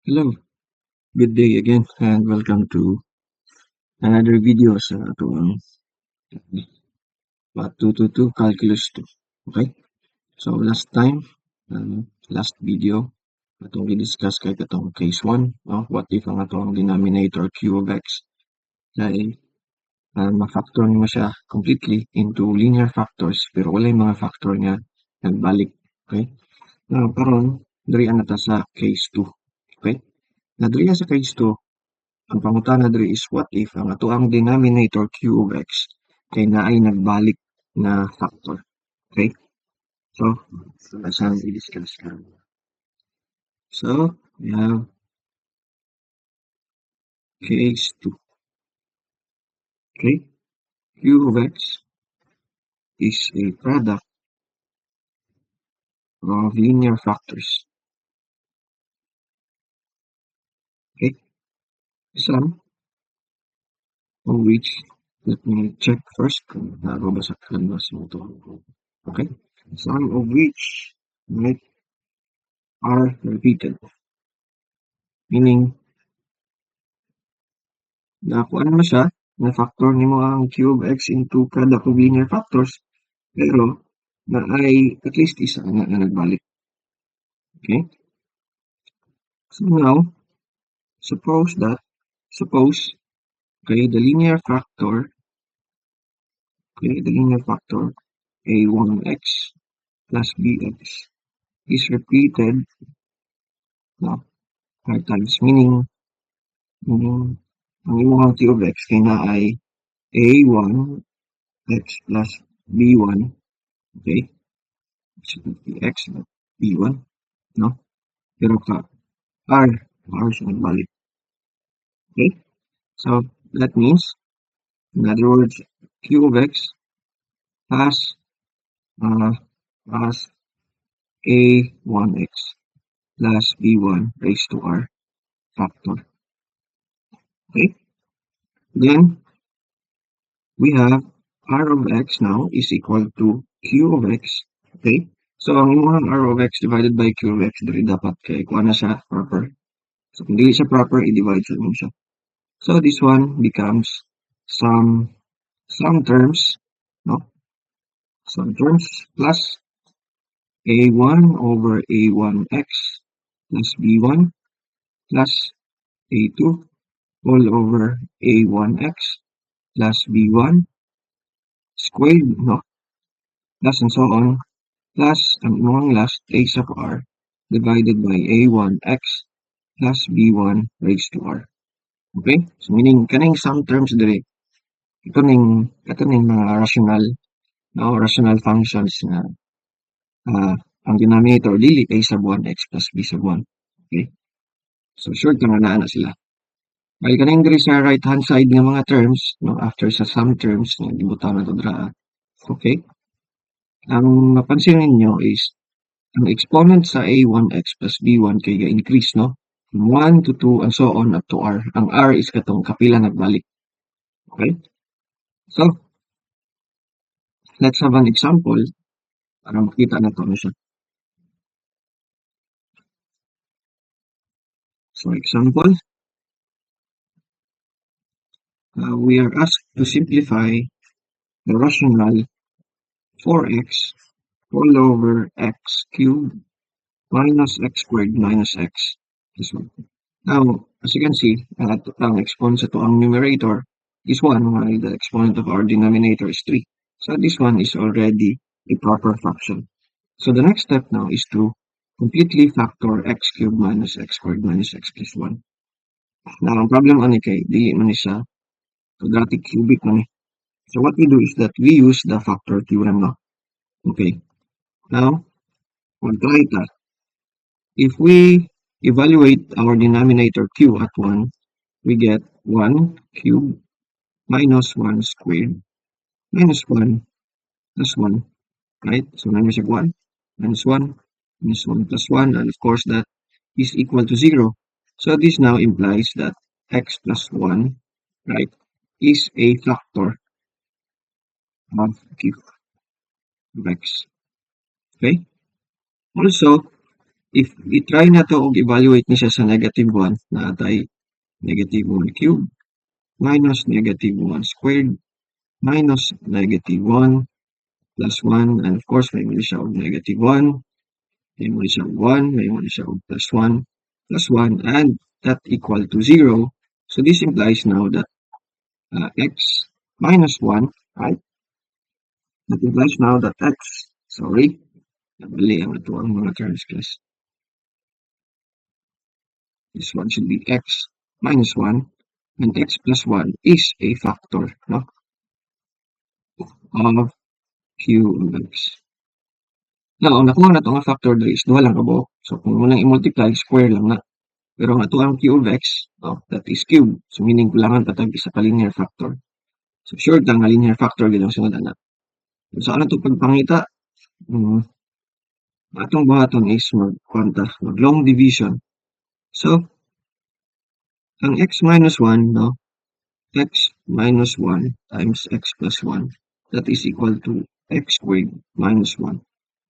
Hello, good day again, and welcome to another video sa atong Part 222 Calculus 2. Okay? So last time, last video, atong i-discuss kay katong case 1, no? What if ang atong denominator q of x ay ma-factor mo siya completely into linear factors pero wala yung mga factor nga nagbalik. Okay? Now, karon diri na ta sa case 2. Okay? Na diri sa case 2, ang pangutana diri is what if ang atoang denominator q of x kay naay nagbalik na factor. Okay? So, that's how we discuss that. So, we have case 2. Okay? Q of x is a product of linear factors. Okay? Some of which, let me check first kung naro ba sa canvas mo ito. Okay? Some of which, right, are repeated. Meaning, nakuha mo siya, na-factor nimo ang q of x into product of linear factors, pero na ay at least isa na nagbalik. Okay? So now, suppose, okay, the linear factor a1x plus bx is repeated now 5 times, meaning ang imong q of x kay na ay a1x plus b1, okay, so bx b1, no? Pero ka r siya nagbalik. Okay? So that means, in other words, q of x has a1x plus b1 raised to r factor. Okay? Then we have r of x now is equal to q of x. Okay? So ang imong r of x divided by q of x diri dapat kay kuha na siya proper. So kung dili siya proper, i-divide sa mo siya. So this one becomes some terms, no? Some terms plus a1 over a1x plus b1 plus a2 all over a1x plus b1 squared, no? Plus and so on, plus ang imong last a sub r divided by a1x plus b1 raised to r. Okay? So meaning kaning some terms diri ito ning mga rational functions na ang denominator dili a sub 1x plus b sub 1. Okay? So sure ka nga na sila. While kaning diri sa right hand side nga mga terms, no, after sa some terms nga gibutan na to dira. Okay? Ang mapansin ninyo is ang exponent sa a1x plus b1 kay ga-increase, no? From 1 to 2 and so on up to r. Ang r is katong kapila nagbalik. Okay? So, let's have an example para makita na to siya. So, example, we are asked to simplify the rational 4x all over x cubed minus x squared minus x. This one. Now, as you can see, ang exponent sa ang numerator is 1, while the exponent of our denominator is 3. So this one is already a proper fraction. So the next step now is to completely factor x cubed minus x squared minus x plus 1. Now, ang problem ani kay di man siya quadratic cubic man. So what we do is that we use the factor theorem now. Okay. Now, we'll try that. If we evaluate our denominator q at 1, we get 1 cubed minus 1 squared minus 1 plus 1, right? So minus 1, minus 1, minus 1 plus 1, and of course that is equal to 0. So this now implies that x plus 1, right, is a factor of q of x. Okay? Also, if i-try na to og evaluate ni siya sa negative 1, naatay negative 1 cube minus negative 1 squared minus negative 1 plus 1, and of course may muli siya og negative 1, may muli siya og 1, may muli siya og plus 1, plus 1, and that equal to 0. So this implies now that x minus 1, right? That implies now that x, sorry, nabali ang ito ang mga terms class. This one should be x minus 1, and x plus 1 is a factor, no, of q of x. Now, ang nakuha na ito nga factor diri is duha lang kabo. So, kung munang i-multiply, square lang na. Pero ang ato ang q of x, no, that is cube. So, meaning kulangan patag isa ka linear factor. So, sure lang nga linear factor gid ang sunod ana. So, ano ito pagpangita? Atong buhaton is mag long division. So, ang x minus 1, no, x minus 1 times x plus 1, that is equal to x squared minus 1.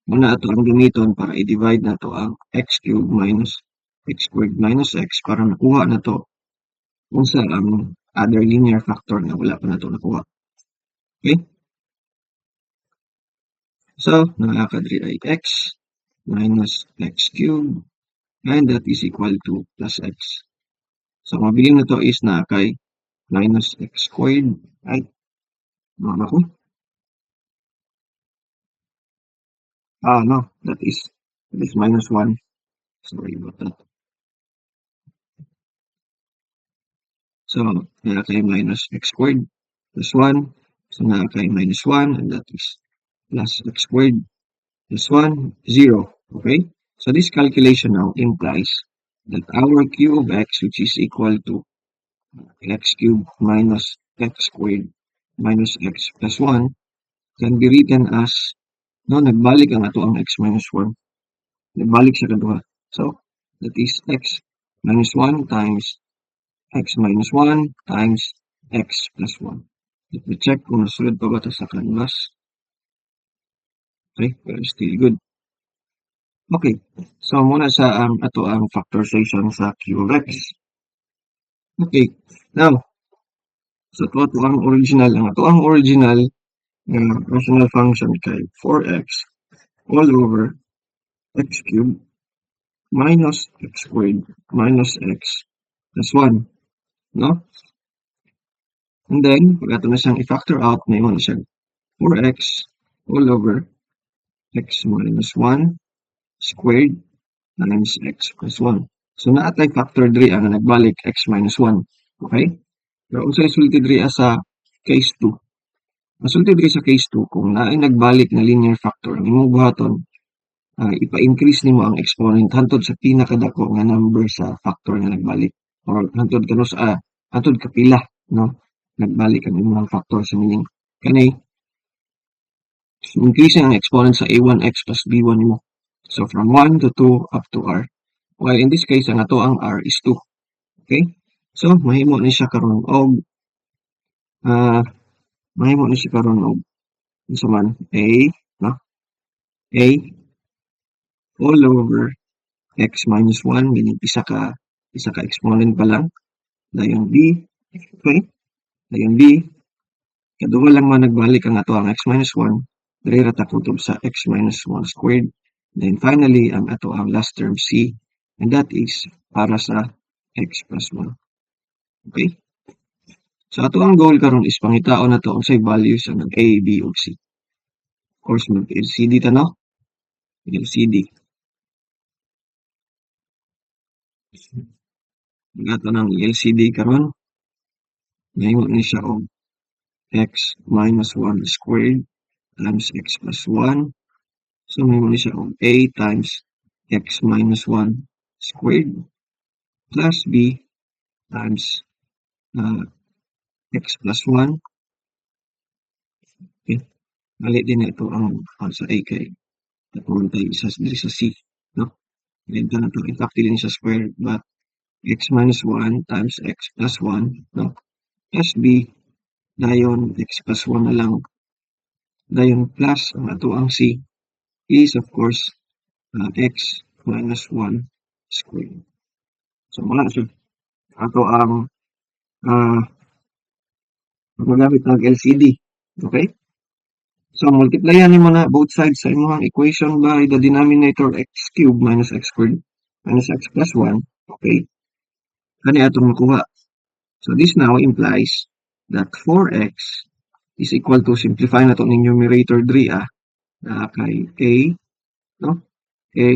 Muna ito ang gamiton para i-divide na to ang x cubed minus x squared minus x para nakuha na to kung sa ang other linear factor na wala pa na to nakuha. Okay? So, nakakadri ay x minus x cubed, and that is equal to plus x. So, mabiling na to is na kay minus x squared, right? Mga ko. No, that is minus 1. Sorry about that. So, nakakay minus x squared plus 1. So, nakakay minus 1, and that is plus x squared plus 1, 0. Okay? So, this calculation now implies that our q of x, which is equal to x cubed minus x squared minus x plus 1, can be written as, no, nagbalik ang ato ang x minus 1. Nagbalik siya kaduha. So, that is x minus 1 times x minus 1 times x plus 1. Let me check kung nasulod pa ba ito sa canvas. Okay, pero still good. Okay, so muna sa ato ang factorization sa q of x. Okay, now, so ito ang original. Ang ito ang original rational function kay 4x all over x cubed minus x squared minus x plus 1. No? And then, pag ito na siyang i-factor out, may mo na siyang 4x all over x minus 1 squared times x plus 1. So, naatay factor diri ang nagbalik x minus 1. Okay? Pero kung sa isulti diri sa case 2. Masulti diri sa case 2, kung naay nagbalik na linear factor, ang imong buhaton, ipa-increase nimo ang exponent hantod sa pinakadako nga number sa factor nga nagbalik. Or hantod kano sa hantod kapila, no? Nagbalik ang imong factor sa meaning kanay increasing ang exponent sa a1x plus b1 mo. So from 1 to 2 up to r. While in this case ang ato ang r is 2. Okay? So mahimo ni siya karon og mahimo ni siya karon og unsa man a, no? A all over x minus 1, meaning isa ka exponent pa lang. Dayon b, okay? Dayon b, kaduha lang man nagbalik ang ato ang x minus 1, diri ra ta kutob sa x minus 1 squared. Then finally, ang ato ang last term c, and that is para sa x plus 1. Okay? So ato ang goal karon is pangitaon na to unsay values ng a, b, ug c. Of course, mag-LCD ta, no? LCD. Ang ato ng LCD karon, mahimo ni siya og x minus 1 squared times x plus 1. So, mahimo ni siya og a times x minus 1 squared plus b times x plus 1. Okay. Mali din na ito ang sa a kay katulad tayo isa diri sa c, no? Then na ito, in fact, din siya squared, but x minus 1 times x plus 1, no? Plus b, dayon x plus 1 na lang. Dayon plus ang ato ang c is of course x minus 1 squared. So, muna siya. Ato ang magamit ng LCD. Okay? So, multiplyan nimo na both sides sa imong equation by the denominator x cubed minus x squared minus x plus 1. Okay? Kani atong makuha. So, this now implies that 4x is equal to, simplify na ito ng numerator 3 kay a, no? A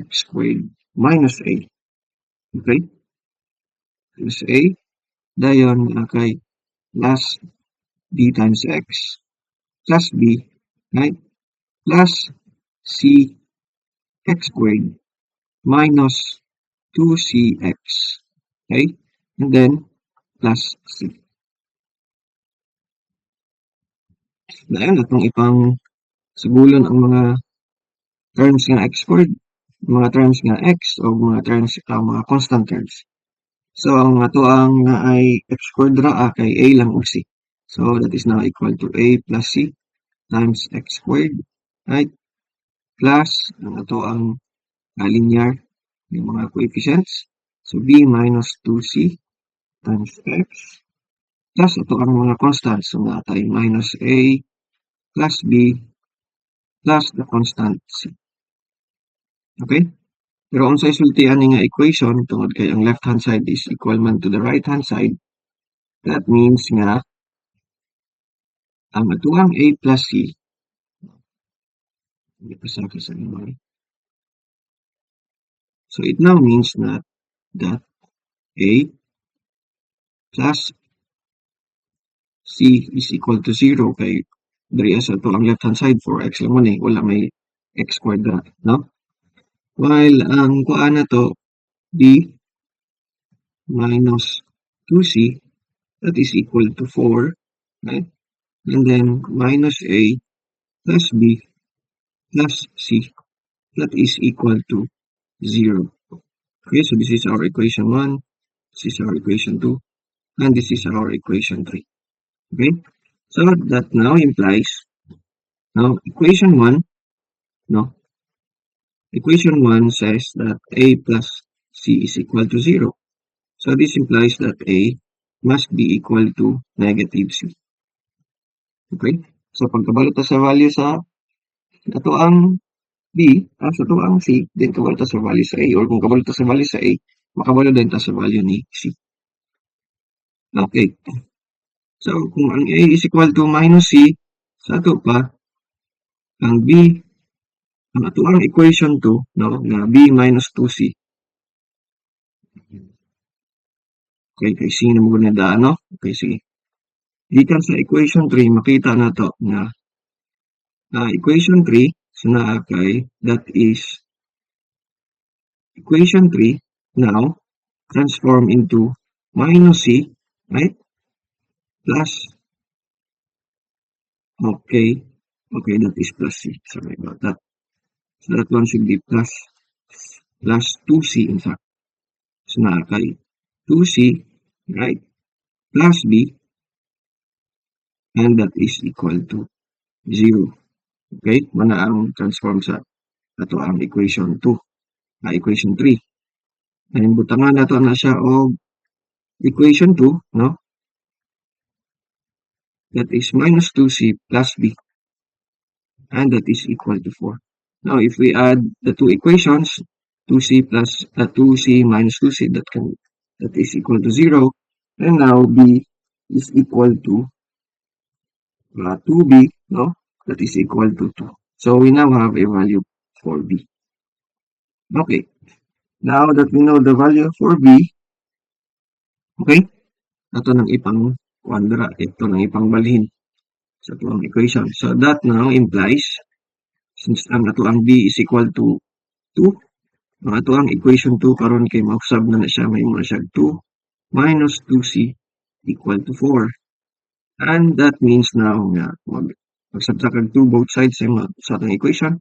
x squared minus a. Okay? Plus a. Dayon kay plus b times x plus b, right? Plus c x squared minus 2cx. Okay? And then, plus c. Dayon atong ipang sigulon ang mga terms nga x squared, mga terms nga x, o mga terms, mga constant terms. So, ang ato ang ay x squared ra kay a lang o c. So, that is now equal to a plus c times x squared, right? Plus, ang ato ang linear, yung mga coefficients. So, b minus 2c times x. Plus, ito ang mga constants. So, natay minus a plus b plus the constant c. Okay? Pero kung sa isultian nga equation, tungod kay ang left-hand side is equal man to the right-hand side, that means nga, ang atuang a plus c, hindi pa sa imong. So, it now means that a plus c is equal to 0 kay diri sa ito ang left-hand side, 4x lang man wala may x squared na, no? While ang kuan na to, b minus 2c, that is equal to 4, right? And then minus a plus b plus c, that is equal to 0. Okay, so this is our equation 1, this is our equation 2, and this is our equation 3. Okay, so that now implies, now equation 1, no? Equation 1 says that a plus c is equal to 0. So this implies that a must be equal to negative c. Okay, so pagkabalo ta sa value sa ato ang b, sa ato ang c, then kabalo ta sa value sa a, or kung kabalo ta sa value sa a, makabalo din ta sa value ni c. Okay. So, kung ang a is equal to minus c, sa ato pa, ang b, ang ato ang equation 2, no, na b minus 2c. Okay, kay c na mo na daan, no? Okay, sige. Gikan sa equation 3, makita na to na equation 3, so naa kay, that is equation 3 now transform into minus c, right? Plus, okay, that is plus c. Sorry about that. So that one should be plus 2c in fact. So naa kay 2c, right? Plus b, and that is equal to 0. Okay? Mana ang transform sa ato ang equation 2, equation 3. And butangan nato na siya og equation 2, no? That is minus 2c plus b, and that is equal to 4. Now, if we add the two equations, 2c plus 2c minus 2c, that is equal to 0. And now b is equal to 2b, no? That is equal to 2. So we now have a value for b. Okay. Now that we know the value for b, okay? Ito nang ipang quadra, ito nang ipang balhin sa tuwang equation. So that now implies, since ang ato ang b is equal to 2, ang ato ang equation 2 karon kay mausab na siya, may muna siya 2 minus 2c equal to 4. And that means now nga mag-subtract ang 2 both sides sa atong equation,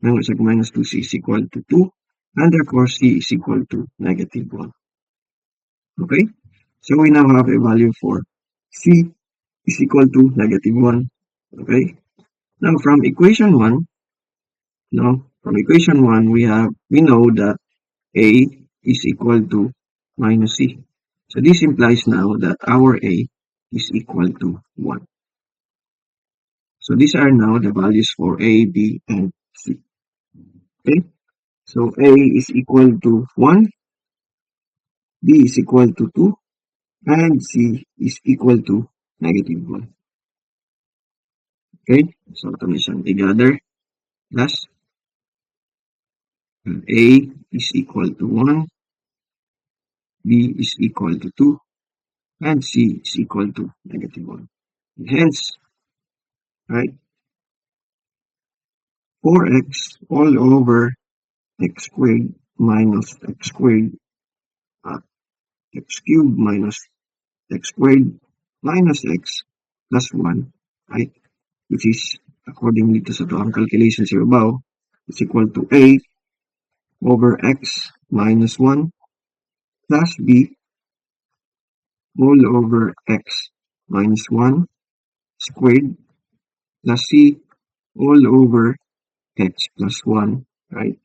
may muna siya minus 2c is equal to 2, and therefore c is equal to negative 1. Okay? So we now have a value for c is equal to negative 1. Okay? Now from equation 1, Now, from equation 1, we know that A is equal to minus C. So this implies now that our A is equal to 1. So these are now the values for A, B, and C. Okay? So A is equal to 1, B is equal to 2, and C is equal to negative 1. Okay? So automation together. Plus A is equal to 1, B is equal to 2, and C is equal to negative 1. And hence, right, 4x all over x squared minus x squared, uh, x cubed minus x squared minus x plus 1, right, which is accordingly to sa ang calculations here above, is equal to A over x minus 1 plus B whole over x minus 1 squared plus C all over x plus 1, right?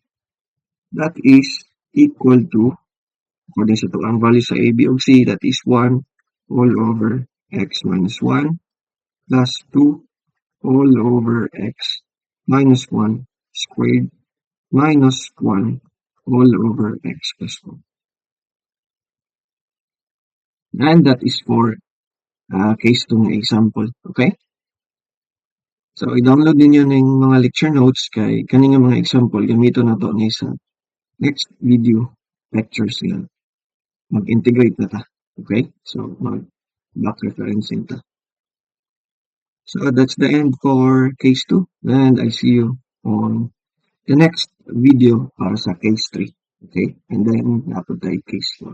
That is equal to, according sa ito, ang value sa A, B, o C, that is 1 all over x minus 1 plus 2 all over x minus 1 squared minus 1 all over x plus 1. And that is for case 2 na example. Okay? So, i-download ninyo ng mga lecture notes kay kaning mga example gamito na to ni sa next video lectures nga mag-integrate na ta. Okay? So, mag-back referencing ta. So, that's the end for case 2 and I see you on the next video para sa case 3. Okay? And then, napunta tayo case 4.